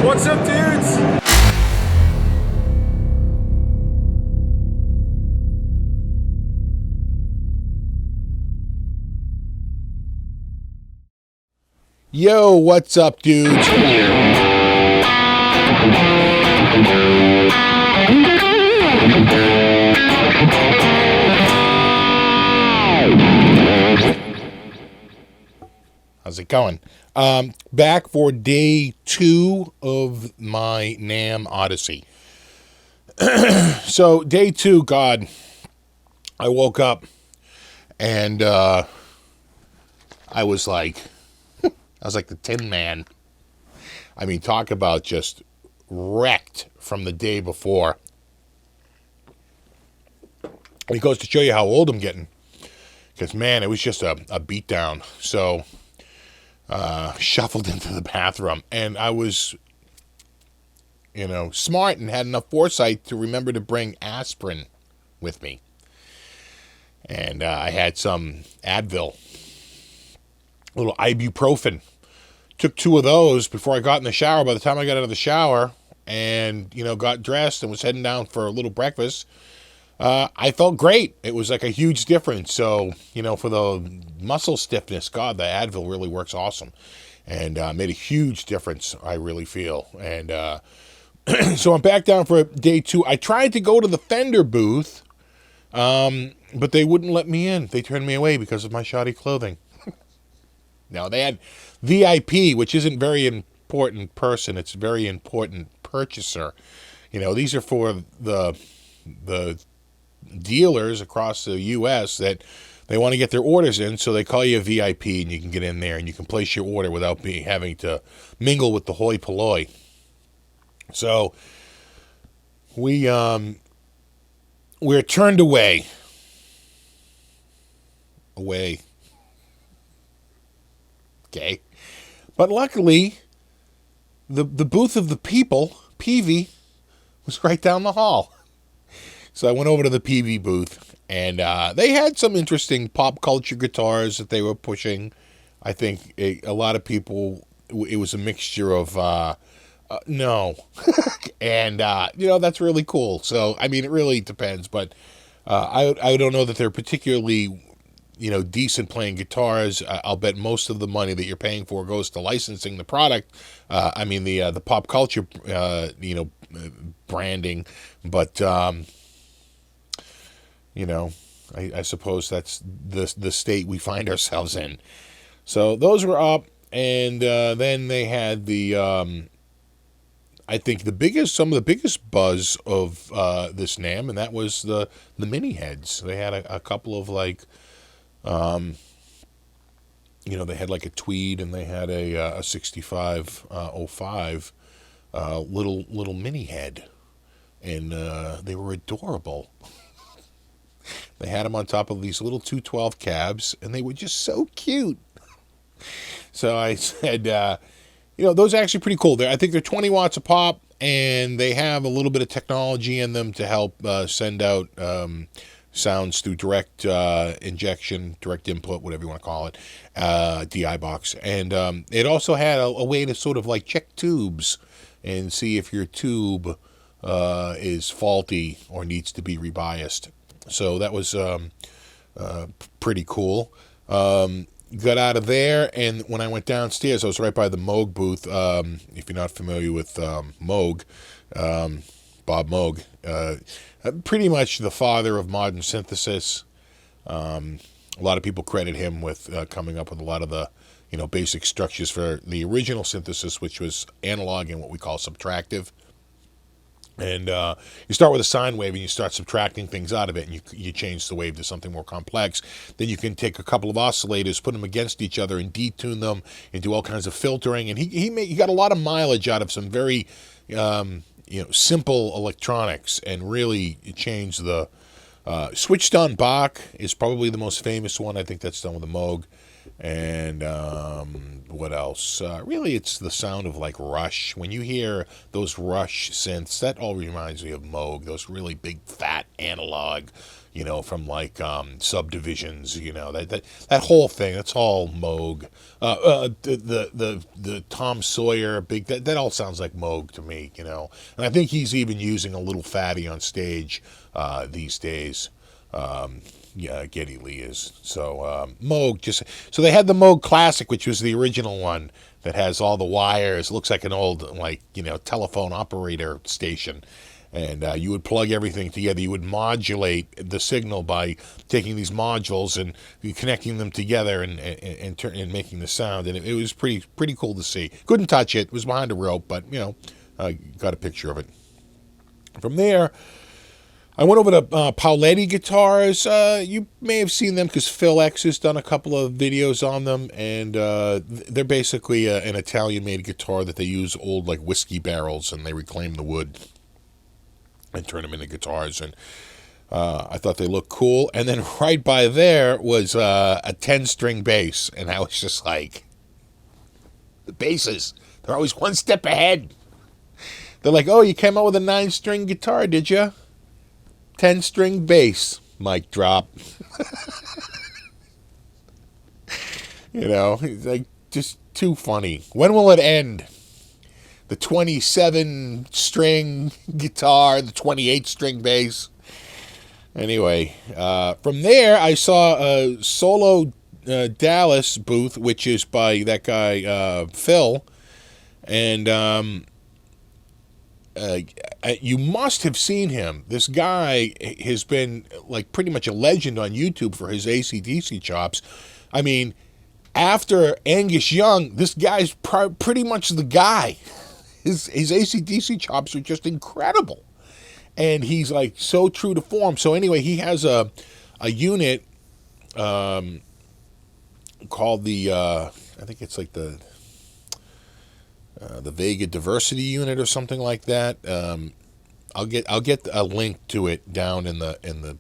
What's up, dudes? Yo, what's up, dudes? How's it going? Back for day 2 of my NAMM Odyssey. So, day 2, God, I woke up and I was like the Tin Man. I mean, talk about just wrecked from the day before. And it goes to show you how old I'm getting. Because, man, it was just a beatdown. So, shuffled into the bathroom. And I was, smart and had enough foresight to remember to bring aspirin with me. And I had some Advil. A little ibuprofen. Took 2 of those before I got in the shower. By the time I got out of the shower and, got dressed and was heading down for a little breakfast, I felt great. It was like a huge difference. So, for the muscle stiffness, God, the Advil really works awesome. And made a huge difference, I really feel. And so I'm back down for day 2. I tried to go to the Fender booth, but they wouldn't let me in. They turned me away because of my shoddy clothing. Now, they had VIP, which isn't very important person. It's very important purchaser. These are for the dealers across the U.S. that they want to get their orders in, so they call you a VIP, and you can get in there, and you can place your order without having to mingle with the hoi polloi. So, we're turned away. Okay. But luckily, the booth of the people, PV, was right down the hall. So I went over to the PV booth, and they had some interesting pop culture guitars that they were pushing. I think a lot of people, it was a mixture of no. And, that's really cool. So, I mean, it really depends. But I don't know that they're particularly decent playing guitars. I'll bet most of the money that you're paying for goes to licensing the product. The pop culture, branding. But, I suppose that's the state we find ourselves in. So those were up, and then they had the, I think some of the biggest buzz of this NAMM, and that was the mini heads. They had a couple of they had like a Tweed, and they had a 6505 little mini head, and they were adorable. They had them on top of these little 212 cabs, and they were just so cute. So I said, those are actually pretty cool. I think they're 20 watts a pop, and they have a little bit of technology in them to help send out sounds through direct injection, direct input, whatever you want to call it, DI box. And it also had a way to sort of like check tubes and see if your tube is faulty or needs to be rebiased. So that was pretty cool. Got out of there, and when I went downstairs, I was right by the Moog booth. If you're not familiar with Moog, Bob Moog, pretty much the father of modern synthesis. A lot of people credit him with coming up with a lot of the basic structures for the original synthesis, which was analog and what we call subtractive. And you start with a sine wave, and you start subtracting things out of it, and you change the wave to something more complex. Then you can take a couple of oscillators, put them against each other, and detune them, and do all kinds of filtering. And he got a lot of mileage out of some very simple electronics, and really changed the switched on Bach is probably the most famous one. I think that's done with a Moog. And what else? Really, it's the sound of like Rush. When you hear those Rush synths, that all reminds me of Moog. Those really big, fat analog, from like Subdivisions. That whole thing. That's all Moog. The Tom Sawyer big. That all sounds like Moog to me. And I think he's even using a little fatty on stage these days. Yeah, Geddy Lee is. So Moog so they had the Moog Classic, which was the original one that has all the wires. It looks like an old telephone operator station, and you would plug everything together. You would modulate the signal by taking these modules and connecting them together and making the sound. And it was pretty cool to see. Couldn't touch it. It was behind a rope, but I got a picture of it. From there, I went over to Pauletti guitars. You may have seen them because Phil X has done a couple of videos on them, and they're basically an Italian-made guitar that they use old like whiskey barrels, and they reclaim the wood and turn them into guitars. And I thought they looked cool. And then right by there was a 10-string bass, and I was just like, the basses, they're always one step ahead. They're like, oh, you came out with a 9-string guitar, did you? 10-string bass, mic drop. It's like just too funny. When will it end? The 27-string guitar, the 28-string bass. Anyway, from there I saw a Solo Dallas booth, which is by that guy Phil, and you must have seen him. This guy has been like pretty much a legend on YouTube for his AC/DC chops. I mean, after Angus Young, this guy's pretty much the guy. His AC/DC chops are just incredible. And he's like so true to form. So anyway, he has a unit called the, I think it's like the Vega Diversity Unit or something like that. I'll get a link to it down in the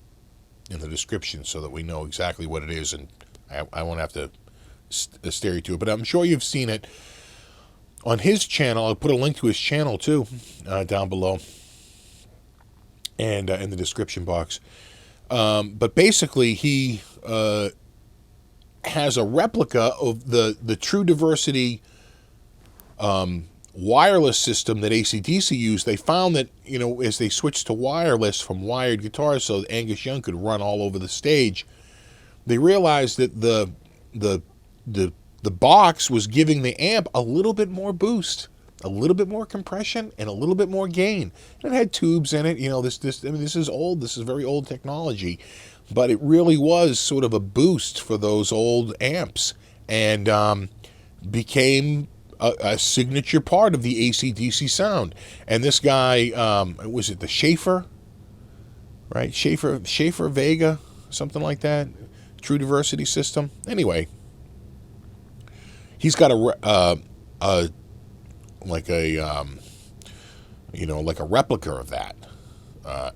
description so that we know exactly what it is, and I won't have to stare you to it. But I'm sure you've seen it on his channel. I'll put a link to his channel too down below and in the description box. But basically, he has a replica of the True Diversity wireless system that AC/DC used. They found that, as they switched to wireless from wired guitars so that Angus Young could run all over the stage, they realized that the box was giving the amp a little bit more boost, a little bit more compression, and a little bit more gain. And it had tubes in it. This is old. This is very old technology, but it really was sort of a boost for those old amps, and became a signature part of the AC/DC sound. And this guy, was it the Schaefer? Right? Schaefer Vega, something like that. True Diversity system. Anyway, he's got like a replica of that.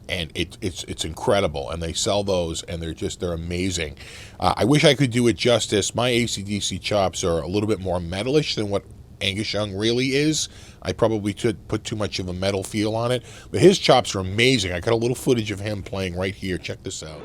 And it's incredible, and they sell those, and they're amazing. I wish I could do it justice. My AC/DC chops are a little bit more metalish than what Angus Young really is. I probably put too much of a metal feel on it, but his chops are amazing. I got a little footage of him playing right here. Check this out.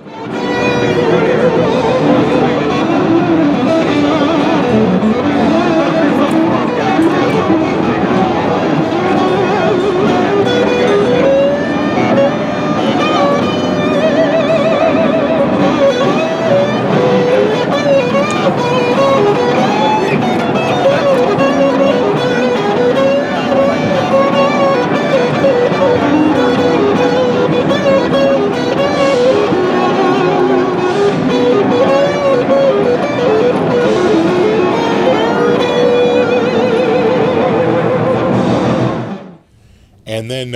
And then,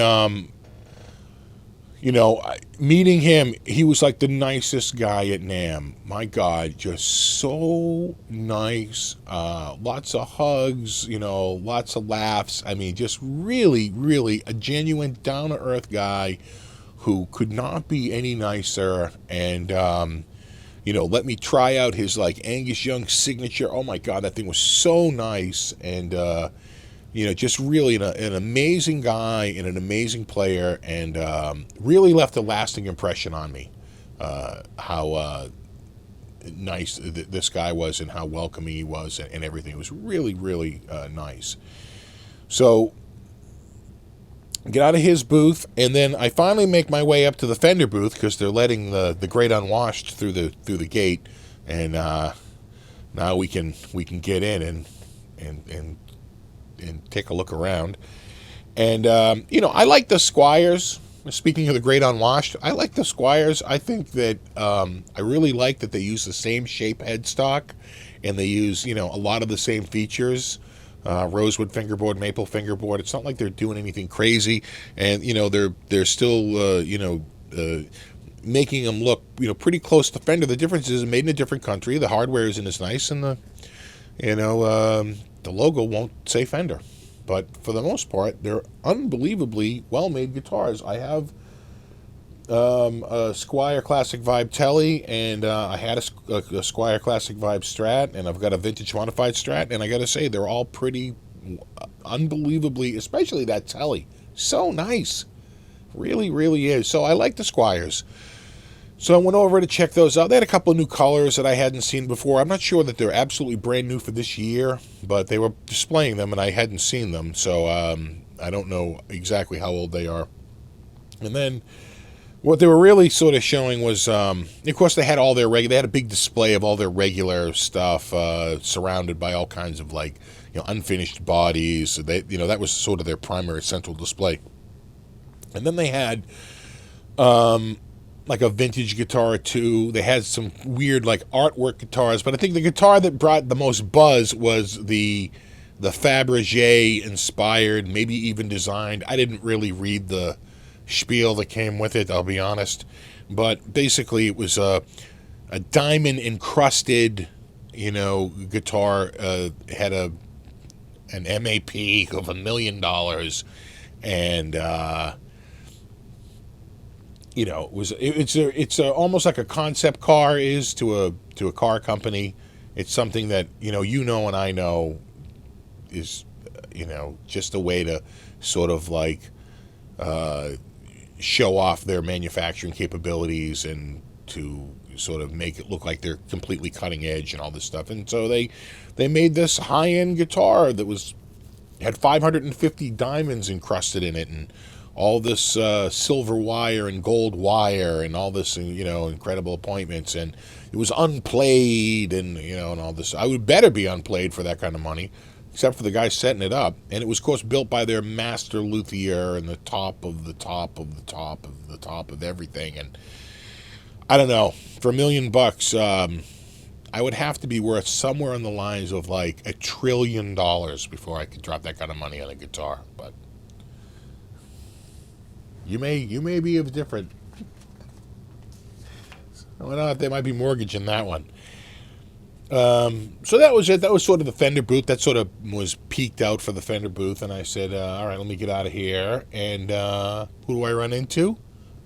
meeting him, he was like the nicest guy at NAMM. My God, just so nice. Lots of hugs, lots of laughs. I mean, just really, really a genuine down-to-earth guy who could not be any nicer. And let me try out his like Angus Young signature. Oh my God, that thing was so nice. And, just really an amazing guy and an amazing player, and really left a lasting impression on me. How nice this guy was, and how welcoming he was, and everything. It was really, really nice. So get out of his booth, and then I finally make my way up to the Fender booth because they're letting the Great Unwashed through the gate, and now we can get in and take a look around. And I like the Squires. Speaking of the Great Unwashed, I like the Squires. I think that I really like that they use the same shape headstock, and they use a lot of the same features. Rosewood fingerboard, maple fingerboard. It's not like they're doing anything crazy, and they're still making them look pretty close to Fender. The difference is made in a different country. The hardware isn't as nice, and the logo won't say Fender. But for the most part, they're unbelievably well-made guitars. I have a Squire Classic Vibe Telly, and I had a Squire Classic Vibe Strat, and I've got a vintage modified Strat, and I got to say, they're all pretty unbelievably, especially that Telly. So nice. Really, really is. So I like the Squires. So I went over to check those out. They had a couple of new colors that I hadn't seen before. I'm not sure that they're absolutely brand new for this year, but they were displaying them, and I hadn't seen them, so I don't know exactly how old they are. And then what they were really sort of showing was, of course, they had all their they had a big display of all their regular stuff, surrounded by all kinds of unfinished bodies. So that was sort of their primary central display. And then they had like a vintage guitar or two. They had some weird artwork guitars, but I think the guitar that brought the most buzz was the Fabergé inspired, maybe even designed. I didn't really read the spiel that came with it, I'll be honest, but basically it was a diamond encrusted guitar. Had an MAP of $1 million, and it's almost like a concept car is to a car company. It's something that and I know is just a way to sort of show off their manufacturing capabilities, and to sort of make it look like they're completely cutting edge and all this stuff. And so they made this high-end guitar that had 550 diamonds encrusted in it, and all this silver wire and gold wire, and all this incredible appointments, and it was unplayed, and and all this. I would better be unplayed for that kind of money, except for the guy setting it up. And it was, of course, built by their master luthier, and the top of the top of the top of the top of everything. And I don't know, for $1 million, I would have to be worth somewhere on the lines of $1 trillion before I could drop that kind of money on a guitar. But you may be of different. I don't know if there might be mortgage in that one. So that was it. That was sort of the Fender booth. That sort of was peaked out for the Fender booth. And I said, all right, let me get out of here. And who do I run into?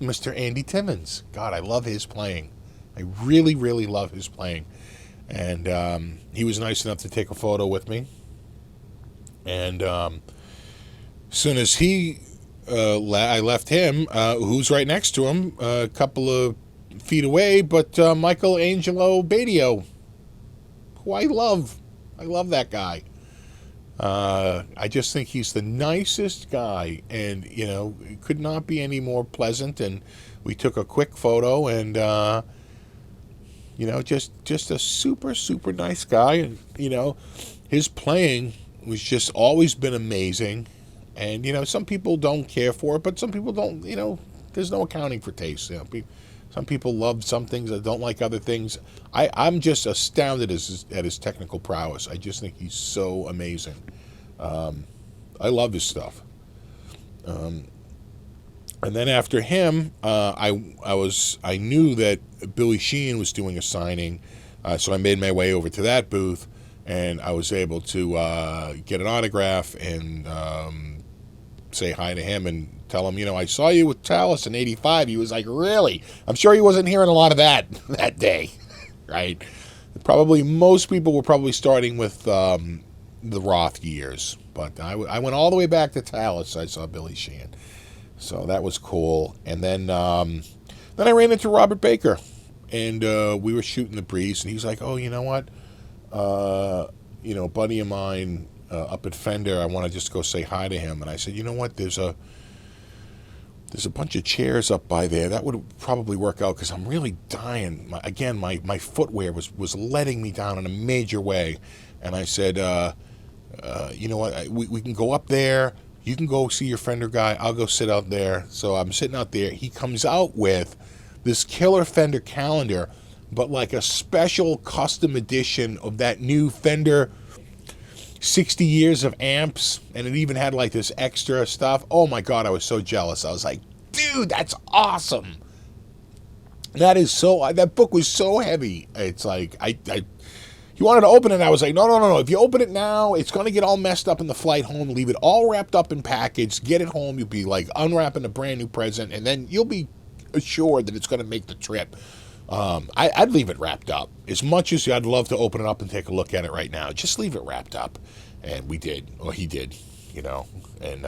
Mr. Andy Timmons. God, I love his playing. I really, really love his playing. And he was nice enough to take a photo with me. And as soon as I left him, who's right next to him, a couple of feet away, but Michael Angelo Badio, who I love. I love that guy. I just think he's the nicest guy, and it could not be any more pleasant. And we took a quick photo, and just a super, super nice guy. And his playing was just always been amazing. And some people don't care for it, but some people don't. There's no accounting for taste. Some people love some things that don't like other things. I'm just astounded at his technical prowess. I just think he's so amazing. I love his stuff. And then after him, I knew that Billy Sheehan was doing a signing, so I made my way over to that booth, and I was able to get an autograph and say hi to him and tell him, I saw you with Tallis in '85. He was like, really? I'm sure he wasn't hearing a lot of that day. right? Probably most people were probably starting with the Roth years, but I went all the way back to Tallis. I saw Billy Sheehan, so that was cool. And then I ran into Robert Baker, and we were shooting the breeze, and he's like, "Oh, you know what? A buddy of mine up at Fender. I want to just go say hi to him." And I said, "You know what? There's a bunch of chairs up by there. That would probably work out because I'm really dying. My footwear was letting me down in a major way." And I said, "You know what? We can go up there. You can go see your Fender guy. I'll go sit out there." So I'm sitting out there. He comes out with this killer Fender calendar, but like a special custom edition of that new Fender 60 years of amps, and it even had like this extra stuff. Oh my God, I was so jealous. I was like, dude, that's awesome. That book was so heavy. It's like, he wanted to open it, and I was like, no. If you open it now, it's going to get all messed up in the flight home. Leave it all wrapped up and packaged. Get it home. You'll be like unwrapping a brand new present, and then you'll be assured that it's going to make the trip. I'd leave it wrapped up. As much as I'd love to open it up and take a look at it right now, just leave it wrapped up. And we did, or he did, and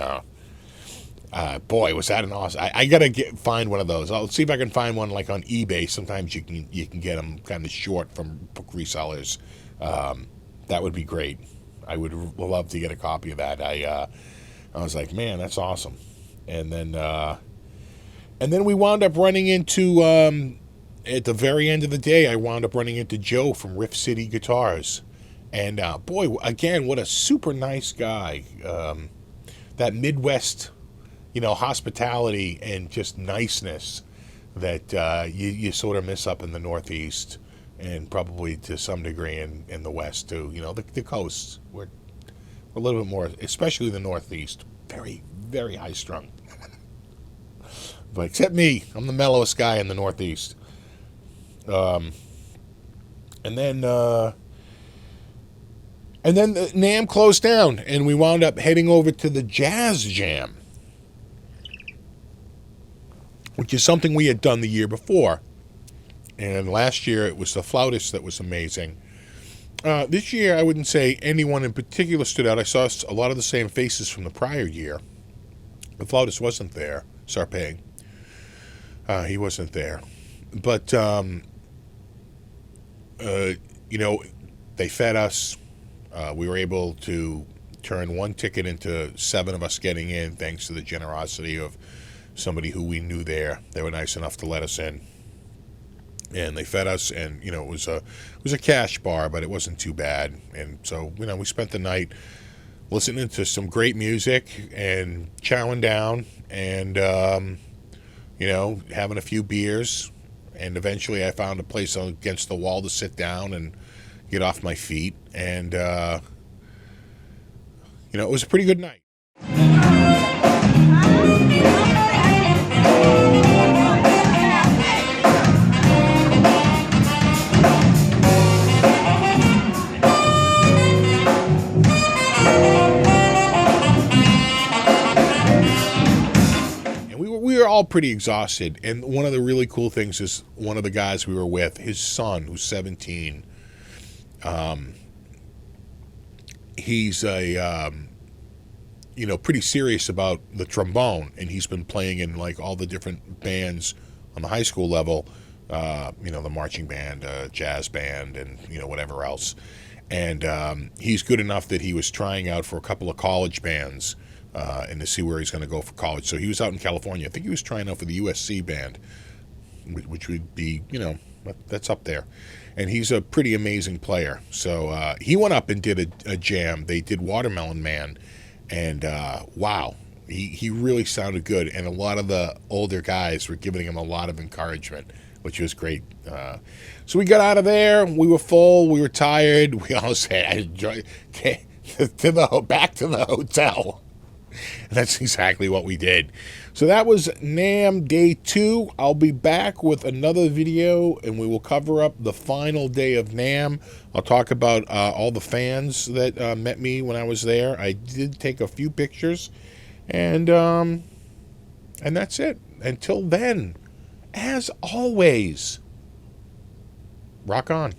boy, was that an awesome. I gotta find one of those. I'll see if I can find one like on eBay. Sometimes you can get them kind of short from book resellers. That would be great. I would love to get a copy of that. I was like, man, that's awesome. And then we wound up running into at the very end of the day, I wound up running into Joe from Riff City Guitars. And boy, again, what a super nice guy. That Midwest, hospitality and just niceness that you sort of miss up in the Northeast, and probably to some degree in the West too. The coasts, we're a little bit more, especially the Northeast, very, very high strung. But except me, I'm the mellowest guy in the Northeast. And then the NAMM closed down, and we wound up heading over to the Jazz Jam, which is something we had done the year before. And last year it was the flautist that was amazing. This year I wouldn't say anyone in particular stood out. I saw a lot of the same faces from the prior year. The flautist wasn't there, Sarpé. He wasn't there. But, they fed us. We were able to turn one ticket into 7 of us getting in, thanks to the generosity of somebody who we knew there. They were nice enough to let us in. And they fed us, and, it was a cash bar, but it wasn't too bad. And so, we spent the night listening to some great music and chowing down and, having a few beers. And eventually I found a place against the wall to sit down and get off my feet. And, it was a pretty good night. We were all pretty exhausted, and one of the really cool things is one of the guys we were with, his son, who's 17, he's a pretty serious about the trombone, and he's been playing in like all the different bands on the high school level, the marching band, jazz band, and whatever else. And he's good enough that he was trying out for a couple of college bands. And to see where he's going to go for college. So he was out in California. I think he was trying out for the USC band, which would be, that's up there. And he's a pretty amazing player. So he went up and did a jam. They did Watermelon Man. And wow, he really sounded good. And a lot of the older guys were giving him a lot of encouragement, which was great. So we got out of there. We were full. We were tired. We all said, back to the hotel. And that's exactly what we did. So that was NAMM Day 2. I'll be back with another video, and we will cover up the final day of NAMM. I'll talk about all the fans that met me when I was there. I did take a few pictures, and that's it. Until then, as always, Rock on.